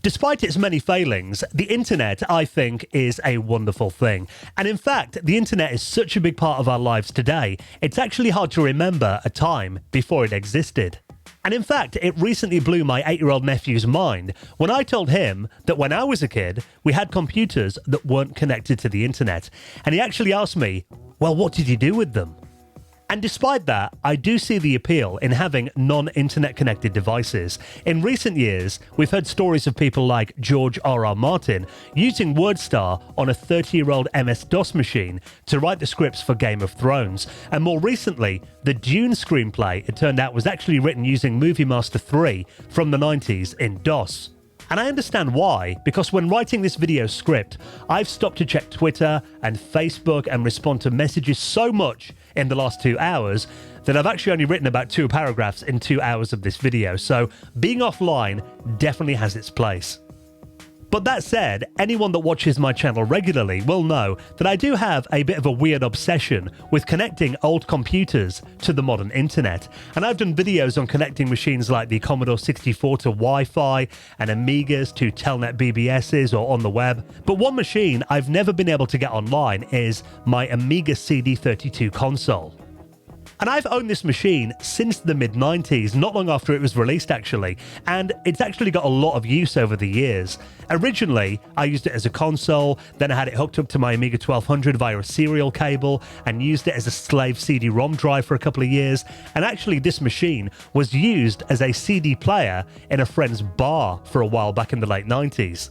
Despite its many failings, the internet, I think, is a wonderful thing. And in fact, the internet is such a big part of our lives today, it's actually hard to remember a time before it existed. And in fact, it recently blew my 8-year-old nephew's mind when I told him that when I was a kid, we had computers that weren't connected to the internet. And he actually asked me, well, what did you do with them? And despite that, I do see the appeal in having non-internet connected devices. In recent years, we've heard stories of people like George R.R. Martin using WordStar on a 30-year-old MS-DOS machine to write the scripts for Game of Thrones. And more recently, the Dune screenplay, it turned out, was actually written using Movie Master 3 from the 90s in DOS. And I understand why, because when writing this video script, I've stopped to check Twitter and Facebook and respond to messages so much in the last 2 hours that I've actually only written about 2 paragraphs in 2 hours of this video, so being offline definitely has its place. But that said, anyone that watches my channel regularly will know that I do have a bit of a weird obsession with connecting old computers to the modern internet. And I've done videos on connecting machines like the Commodore 64 to Wi-Fi and Amigas to Telnet BBSs or on the web. But one machine I've never been able to get online is my Amiga CD32 console. And I've owned this machine since the mid-90s, not long after it was released actually, and it's actually got a lot of use over the years. Originally, I used it as a console, then I had it hooked up to my Amiga 1200 via a serial cable, and used it as a slave CD-ROM drive for a couple of years, and actually this machine was used as a CD player in a friend's bar for a while back in the late 90s.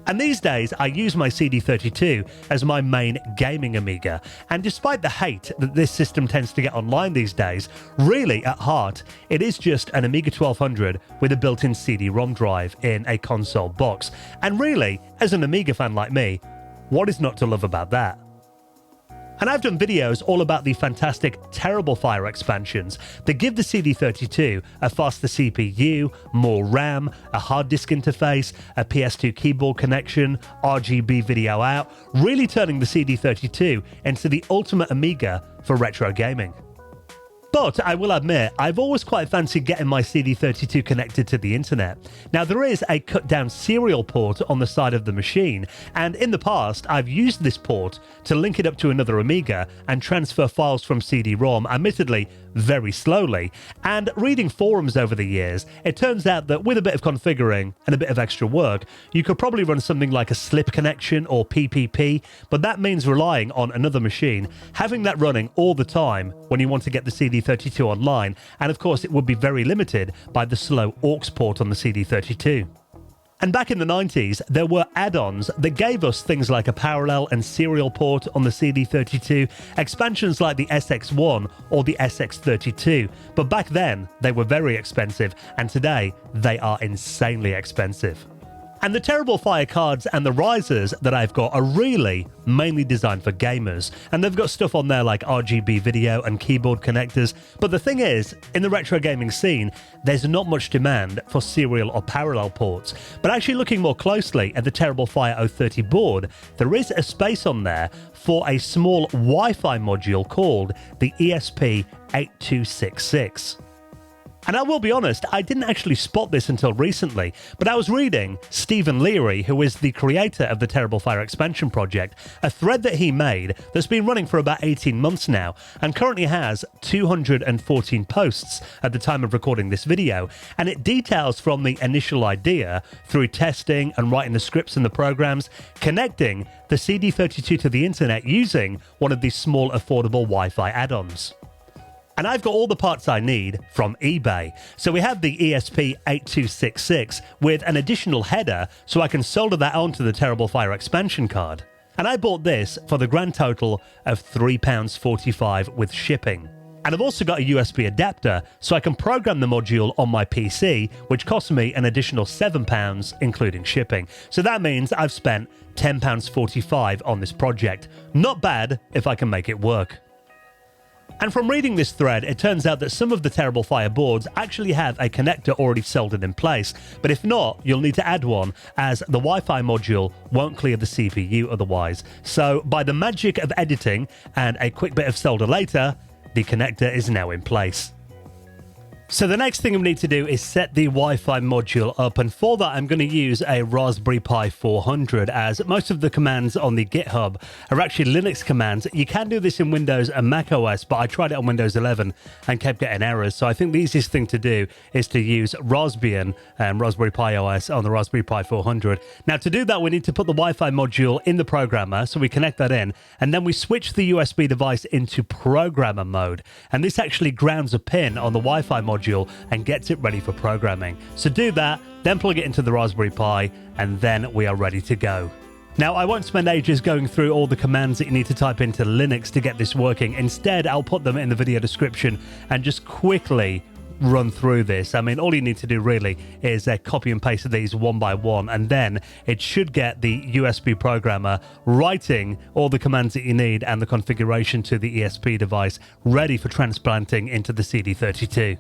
And these days, I use my CD32 as my main gaming Amiga. And despite the hate that this system tends to get online these days, really, at heart, it is just an Amiga 1200 with a built-in CD-ROM drive in a console box. And really, as an Amiga fan like me, what is not to love about that? And I've done videos all about the fantastic TerribleFire expansions that give the CD32 a faster CPU, more RAM, a hard disk interface, a PS2 keyboard connection, RGB video out, really turning the CD32 into the ultimate Amiga for retro gaming. But I will admit, I've always quite fancied getting my CD32 connected to the internet. Now, there is a cut-down serial port on the side of the machine, and in the past, I've used this port to link it up to another Amiga and transfer files from CD-ROM, admittedly very slowly. And reading forums over the years, it turns out that with a bit of configuring and a bit of extra work, you could probably run something like a slip connection or PPP, but that means relying on another machine, having that running all the time when you want to get the CD32 online, and of course it would be very limited by the slow aux port on the CD32. And back in the 90s, there were add-ons that gave us things like a parallel and serial port on the CD32, expansions like the SX1 or the SX32, but back then they were very expensive, and today they are insanely expensive. And the TerribleFire cards and the risers that I've got are really mainly designed for gamers, and they've got stuff on there like RGB video and keyboard connectors. But the thing is, in the retro gaming scene, there's not much demand for serial or parallel ports. But actually looking more closely at the TerribleFire 030 board, there is a space on there for a small Wi-Fi module called the ESP8266. And I will be honest, I didn't actually spot this until recently, but I was reading Stephen Leary, who is the creator of the TerribleFire expansion project, a thread that he made that's been running for about 18 months now, and currently has 214 posts at the time of recording this video, and it details from the initial idea, through testing and writing the scripts and the programs, connecting the CD32 to the internet using one of these small affordable Wi-Fi add-ons. And I've got all the parts I need from eBay. So we have the ESP8266 with an additional header so I can solder that onto the TerribleFire expansion card. And I bought this for the grand total of £3.45 with shipping. And I've also got a USB adapter so I can program the module on my PC, which cost me an additional £7 including shipping. So that means I've spent £10.45 on this project. Not bad if I can make it work. And from reading this thread, it turns out that some of the TerribleFire boards actually have a connector already soldered in place, but if not, you'll need to add one, as the Wi-Fi module won't clear the CPU otherwise. So by the magic of editing and a quick bit of solder later, the connector is now in place. So the next thing we need to do is set the Wi-Fi module up, and for that I'm going to use a Raspberry Pi 400, as most of the commands on the GitHub are actually Linux commands. You can do this in Windows and Mac OS, but I tried it on Windows 11 and kept getting errors. So I think the easiest thing to do is to use Raspbian and Raspberry Pi OS on the Raspberry Pi 400. Now to do that we need to put the Wi-Fi module in the programmer, so we connect that in, and then we switch the USB device into programmer mode, and this actually grounds a pin on the Wi-Fi module and gets it ready for programming. So do that, then plug it into the Raspberry Pi, and then we are ready to go. Now, I won't spend ages going through all the commands that you need to type into Linux to get this working. Instead, I'll put them in the video description and just quickly run through this. I mean, all you need to do really is copy and paste these one by one, and then it should get the USB programmer writing all the commands that you need and the configuration to the ESP device ready for transplanting into the CD32.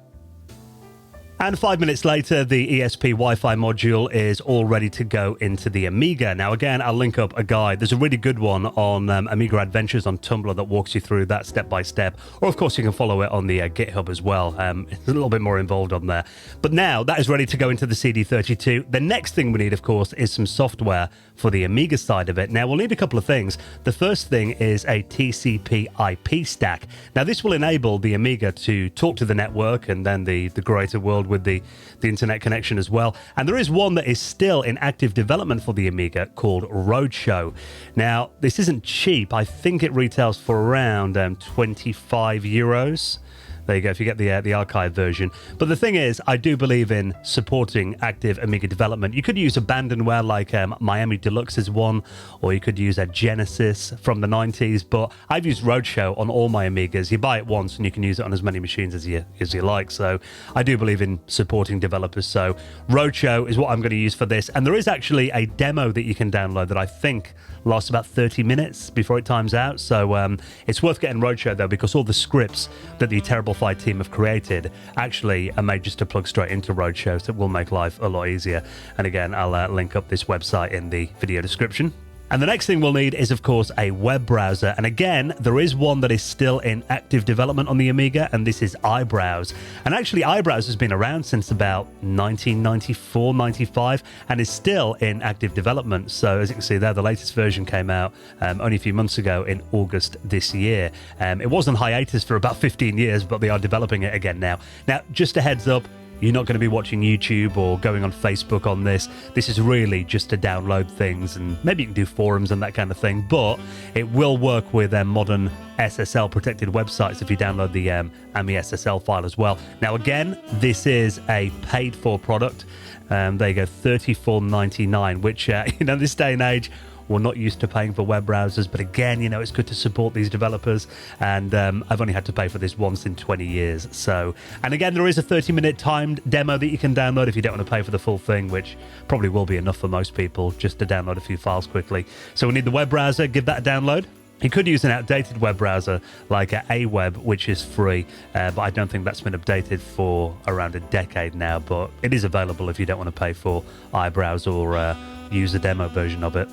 And 5 minutes later, the ESP Wi-Fi module is all ready to go into the Amiga. Now, again, I'll link up a guide. There's a really good one on Amiga Adventures on Tumblr that walks you through that step by step. Or, of course, you can follow it on the GitHub as well. It's a little bit more involved on there. But now that is ready to go into the CD32. The next thing we need, of course, is some software for the Amiga side of it. Now, we'll need a couple of things. The first thing is a TCP IP stack. Now, this will enable the Amiga to talk to the network and then the greater world with the internet connection as well. And there is one that is still in active development for the Amiga called Roadshow. Now, this isn't cheap. I think it retails for around 25 euros. There you go, if you get the archive version. But the thing is, I do believe in supporting active Amiga development. You could use abandonware like Miami Deluxe is one, or you could use a Genesis from the 90s, but I've used Roadshow on all my Amigas. You buy it once and you can use it on as many machines as you like. So I do believe in supporting developers. So Roadshow is what I'm going to use for this. And there is actually a demo that you can download that I think lasts about 30 minutes before it times out. So it's worth getting Roadshow though, because all the scripts that the TerribleFire team have created actually are made just to plug straight into Roadshow, so it will make life a lot easier. And again, I'll link up this website in the video description. And the next thing we'll need is, of course, a web browser. And again, there is one that is still in active development on the Amiga, and this is iBrowse. And actually, iBrowse has been around since about 1994, 95, and is still in active development. So as you can see there, the latest version came out only a few months ago in August this year. It was on hiatus for about 15 years, but they are developing it again now. Now, just a heads up, you're not going to be watching YouTube or going on Facebook on this. This is really just to download things, and maybe you can do forums and that kind of thing, but it will work with modern SSL protected websites if you download the AMI SSL file as well. Now again, this is a paid for product. There you go, $34.99, which this day and age, we're not used to paying for web browsers, but again, it's good to support these developers, and I've only had to pay for this once in 20 years. So, and again, there is a 30-minute timed demo that you can download if you don't want to pay for the full thing, which probably will be enough for most people just to download a few files quickly. So we need the web browser, give that a download. You could use an outdated web browser like Aweb, which is free, but I don't think that's been updated for around a decade now, but it is available if you don't want to pay for iBrowse or use a demo version of it.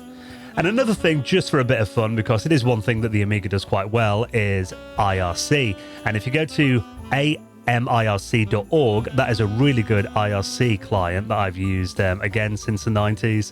And another thing, just for a bit of fun, because it is one thing that the Amiga does quite well, is IRC. And if you go to amirc.org, that is a really good IRC client that I've used, again, since the 90s.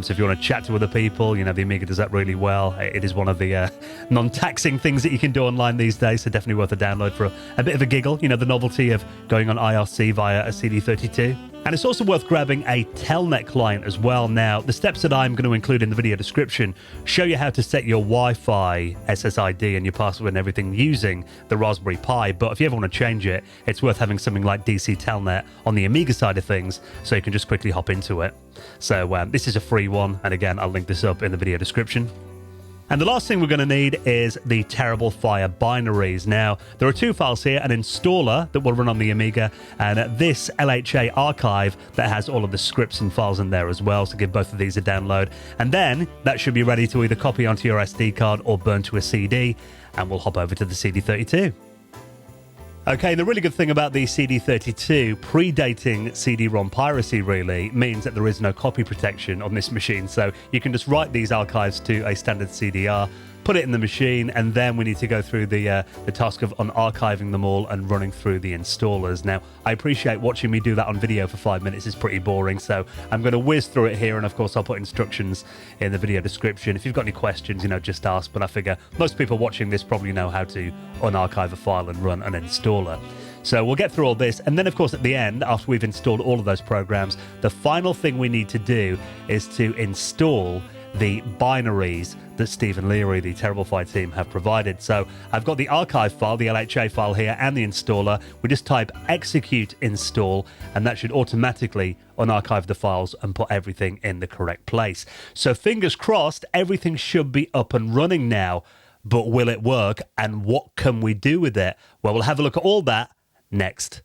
So if you want to chat to other people, the Amiga does that really well. It is one of the non-taxing things that you can do online these days, so definitely worth a download for a bit of a giggle, the novelty of going on IRC via a CD32. And it's also worth grabbing a Telnet client as well. Now, the steps that I'm going to include in the video description show you how to set your Wi-Fi SSID and your password and everything using the Raspberry Pi. But if you ever want to change it, it's worth having something like DC Telnet on the Amiga side of things, so you can just quickly hop into it. So this is a free one. And again, I'll link this up in the video description. And the last thing we're going to need is the TerribleFire binaries. Now, there are two files here, an installer that will run on the Amiga, and this LHA archive that has all of the scripts and files in there as well, so give both of these a download. And then that should be ready to either copy onto your SD card or burn to a CD, and we'll hop over to the CD32. Okay, the really good thing about the CD32, predating CD-ROM piracy really, means that there is no copy protection on this machine. So you can just write these archives to a standard CDR, put it in the machine, and then we need to go through the task of unarchiving them all and running through the installers. Now, I appreciate watching me do that on video for 5 minutes is pretty boring, so I'm going to whiz through it here, and of course I'll put instructions in the video description. If you've got any questions, just ask, but I figure most people watching this probably know how to unarchive a file and run an installer. So we'll get through all this, and then of course at the end, after we've installed all of those programs, the final thing we need to do is to install the binaries that Steve and Leary, the TerribleFire team, have provided. So I've got the archive file, the LHA file here, and the installer. We just type execute install, and that should automatically unarchive the files and put everything in the correct place. So fingers crossed, everything should be up and running now. But will it work, and what can we do with it? Well, we'll have a look at all that next.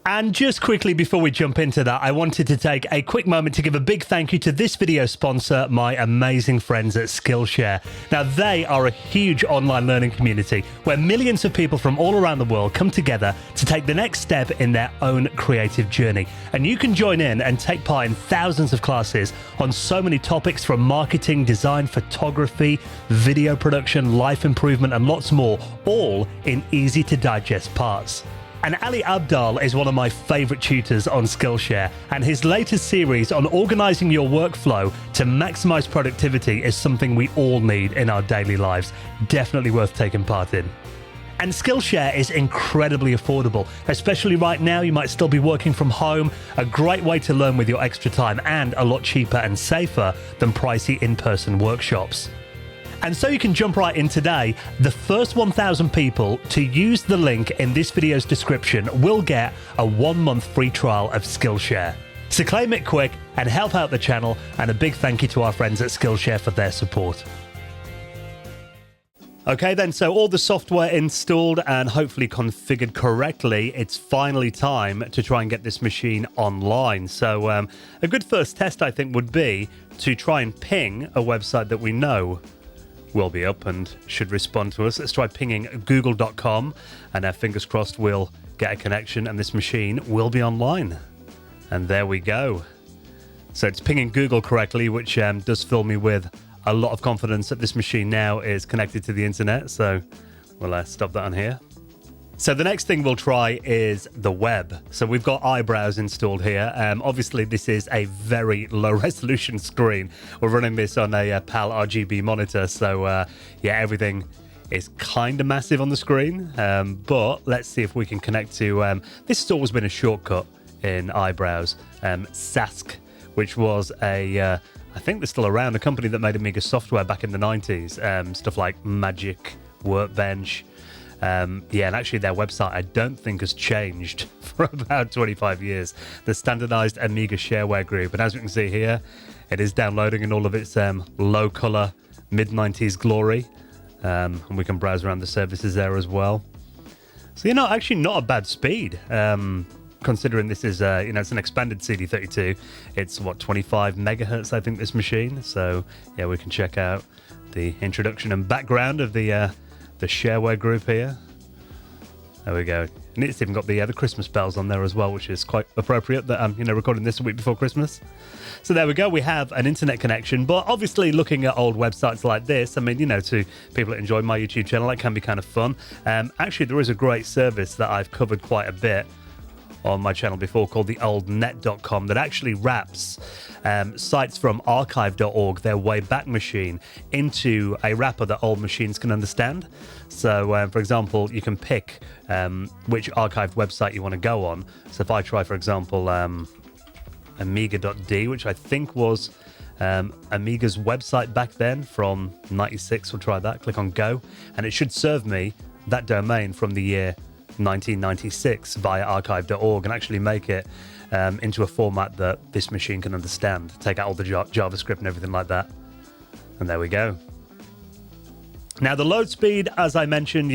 And just quickly before we jump into that, I wanted to take a quick moment to give a big thank you to this video sponsor, my amazing friends at Skillshare. Now, they are a huge online learning community where millions of people from all around the world come together to take the next step in their own creative journey. And you can join in and take part in thousands of classes on so many topics from marketing, design, photography, video production, life improvement, and lots more, all in easy to digest parts. And Ali Abdal is one of my favourite tutors on Skillshare, and his latest series on organising your workflow to maximise productivity is something we all need in our daily lives. Definitely worth taking part in. And Skillshare is incredibly affordable, especially right now. You might still be working from home. A great way to learn with your extra time, and a lot cheaper and safer than pricey in-person workshops. And so you can jump right in today. The first 1,000 people to use the link in this video's description will get a 1-month free trial of Skillshare. So claim it quick and help out the channel, and a big thank you to our friends at Skillshare for their support. Okay then, so all the software installed and hopefully configured correctly, it's finally time to try and get this machine online. So a good first test, I think, would be to try and ping a website that we know will be up and should respond to us. Let's try pinging google.com, and fingers crossed we'll get a connection and this machine will be online. And there we go. So it's pinging Google correctly, which does fill me with a lot of confidence that this machine now is connected to the internet. So we'll stop that on here. So the next thing we'll try is the web. So we've got eyebrows installed here. Obviously, this is a very low resolution screen. We're running this on a PAL RGB monitor. So yeah, everything is kind of massive on the screen. But let's see if we can connect to... this has always been a shortcut in eyebrows. Sask, which was a... I think they're still around, a company that made Amiga software back in the 90s. Stuff like Magic, Workbench... yeah, and actually their website I don't think has changed for about 25 years. The standardized Amiga shareware group, and as we can see here, it is downloading in all of its low color mid-90s glory, and we can browse around the services there as well. So actually not a bad speed, considering this is it's an expanded CD32. It's what, 25 megahertz I think, this machine. So yeah, we can check out the introduction and background of the shareware group here. There we go. And it's even got the Christmas bells on there as well, which is quite appropriate that I'm recording this a week before Christmas. So there we go. We have an internet connection, but obviously looking at old websites like this, I mean, to people that enjoy my YouTube channel, that can be kind of fun. Actually, there is a great service that I've covered quite a bit on my channel before called the oldnet.com that actually wraps sites from archive.org, their way back machine, into a wrapper that old machines can understand. So for example, you can pick which archived website you want to go on. So if I try, for example, amiga.d, which I think was Amiga's website back then from 96, we'll try that, click on go, and it should serve me that domain from the year 1996 via archive.org and actually make it into a format that this machine can understand. Take out all the JavaScript and everything like that. And there we go. Now the load speed, as I mentioned,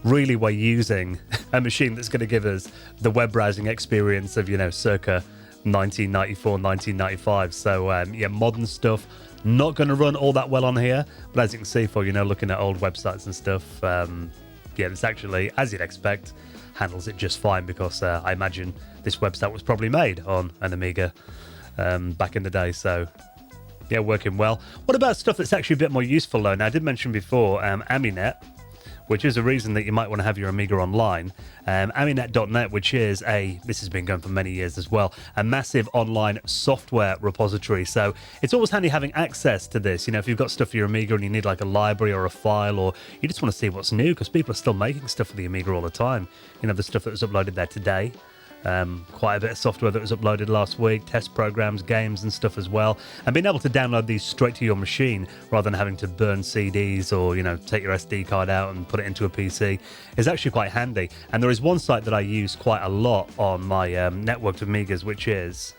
really we're using a machine that's going to give us the web browsing experience of, circa 1994, 1995. So yeah, modern stuff not going to run all that well on here. But as you can see, for, looking at old websites and stuff, yeah, it's actually, as you'd expect, handles it just fine, because I imagine this website was probably made on an Amiga back in the day. So Yeah, working well. What about stuff that's actually a bit more useful though? Now, I did mention before Aminet, which is a reason that you might want to have your Amiga online. Aminet.net, which is this has been going for many years as well, a massive online software repository. So it's always handy having access to this. You know, if you've got stuff for your Amiga and you need like a library or a file, or you just want to see what's new, because people are still making stuff for the Amiga all the time. You know, the stuff that was uploaded there today. Quite a bit of software that was uploaded last week, test programs, games and stuff as well, and being able to download these straight to your machine rather than having to burn CDs or, you know, take your SD card out and put it into a PC is actually quite handy. And there is one site that I use quite a lot on my network of Amigas, which is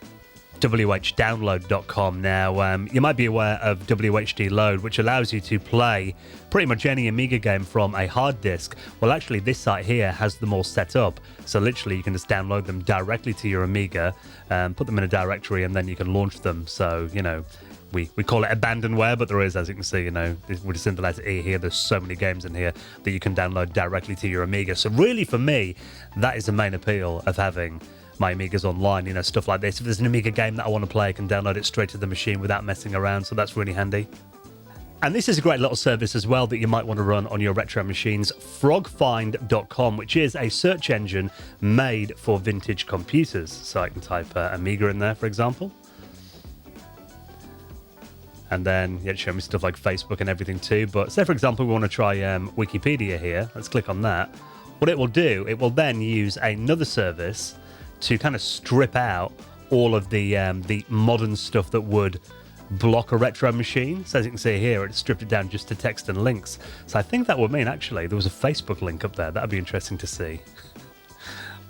whdownload.com. Now, you might be aware of WHD Load, which allows you to play pretty much any Amiga game from a hard disk. Well, actually, this site here has them all set up. So literally, you can just download them directly to your Amiga, put them in a directory, and then you can launch them. So, you know, we call it abandonware, but there is, as you can see, you know, with just in the letter E here, there's so many games in here that you can download directly to your Amiga. So really, for me, that is the main appeal of having my Amigas online, you know, stuff like this. If there's an Amiga game that I want to play, I can download it straight to the machine without messing around, so that's really handy. And this is a great little service as well that you might want to run on your retro machines, frogfind.com, which is a search engine made for vintage computers. So I can type Amiga in there, for example. And then it'll show me stuff like Facebook and everything too. But say, for example, we want to try Wikipedia here. Let's click on that. What it will do, it will then use another service to kind of strip out all of the modern stuff that would block a retro machine. So as you can see here, it's stripped it down just to text and links. So I think that would mean actually there was a Facebook link up there. That'd be interesting to see.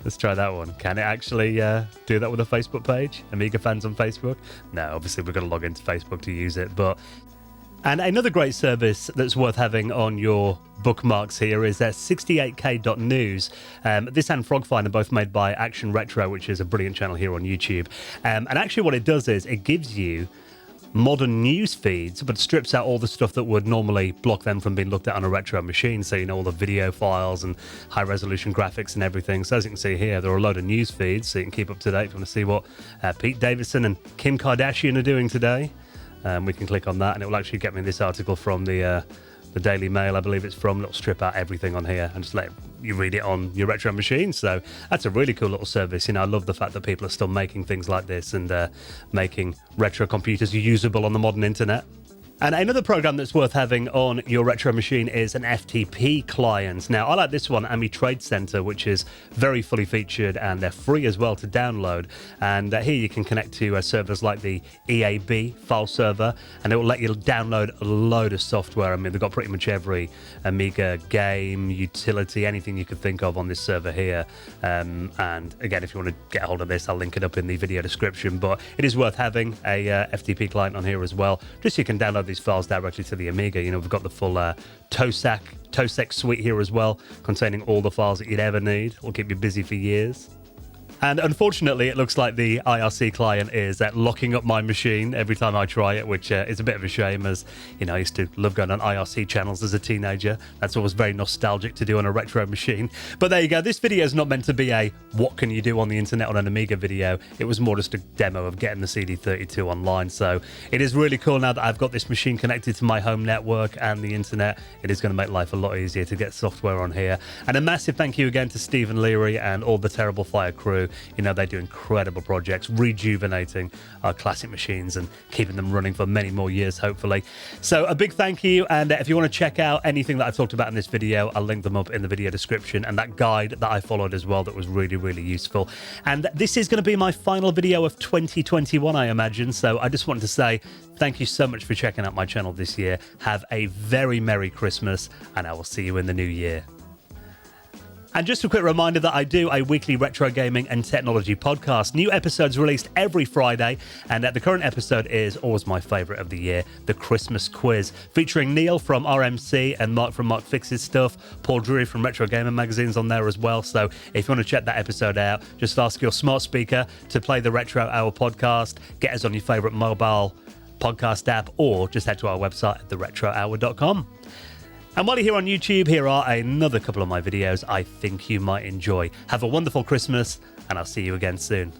Let's try that one. Can it actually do that with a Facebook page? Amiga fans on Facebook? No, obviously we've got to log into Facebook to use it, but... And another great service that's worth having on your bookmarks here is 68k.news. This and Frogfind are both made by Action Retro, which is a brilliant channel here on YouTube. And actually what it does is it gives you modern news feeds, but strips out all the stuff that would normally block them from being looked at on a retro machine. So, you know, all the video files and high resolution graphics and everything. So as you can see here, there are a load of news feeds, so you can keep up to date if you want to see what Pete Davidson and Kim Kardashian are doing today. We can click on that and it will actually get me this article from the Daily Mail, I believe it's from. It'll strip out everything on here and just let you read it on your retro machine. So that's a really cool little service. You know, I love the fact that people are still making things like this and making retro computers usable on the modern internet. And another program that's worth having on your retro machine is an FTP client. Now, I like this one, Ami Trade Center, which is very fully featured and they're free as well to download. And here you can connect to servers like the EAB file server, and it will let you download a load of software. I mean, they've got pretty much every Amiga game, utility, anything you could think of on this server here. And again, if you want to get hold of this, I'll link it up in the video description. But it is worth having a FTP client on here as well, just so you can download these files directly to the Amiga. You know, we've got the full TOSEC suite here as well, containing all the files that you'd ever need. It'll keep you busy for years. And unfortunately, it looks like the IRC client is locking up my machine every time I try it, which is a bit of a shame, as, you know, I used to love going on IRC channels as a teenager. That's always very nostalgic to do on a retro machine. But there you go. This video is not meant to be a what can you do on the internet on an Amiga video. It was more just a demo of getting the CD32 online. So it is really cool now that I've got this machine connected to my home network and the internet. It is going to make life a lot easier to get software on here. And a massive thank you again to Stephen Leary and all the TerribleFire crew. You know, they do incredible projects, rejuvenating our classic machines and keeping them running for many more years, hopefully. So a big thank you. And if you want to check out anything that I've talked about in this video, I'll link them up in the video description, and that guide that I followed as well that was really, really useful. And this is going to be my final video of 2021, I imagine. So I just wanted to say thank you so much for checking out my channel this year. Have a very Merry Christmas, and I will see you in the new year. And just a quick reminder that I do a weekly retro gaming and technology podcast. New episodes released every Friday, and the current episode is always my favourite of the year, the Christmas Quiz, featuring Neil from RMC and Mark from Mark Fixes Stuff, Paul Drury from Retro Gamer Magazine's on there as well. So if you want to check that episode out, just ask your smart speaker to play the Retro Hour podcast, get us on your favourite mobile podcast app, or just head to our website at theretrohour.com. And while you're here on YouTube, here are another couple of my videos I think you might enjoy. Have a wonderful Christmas, and I'll see you again soon.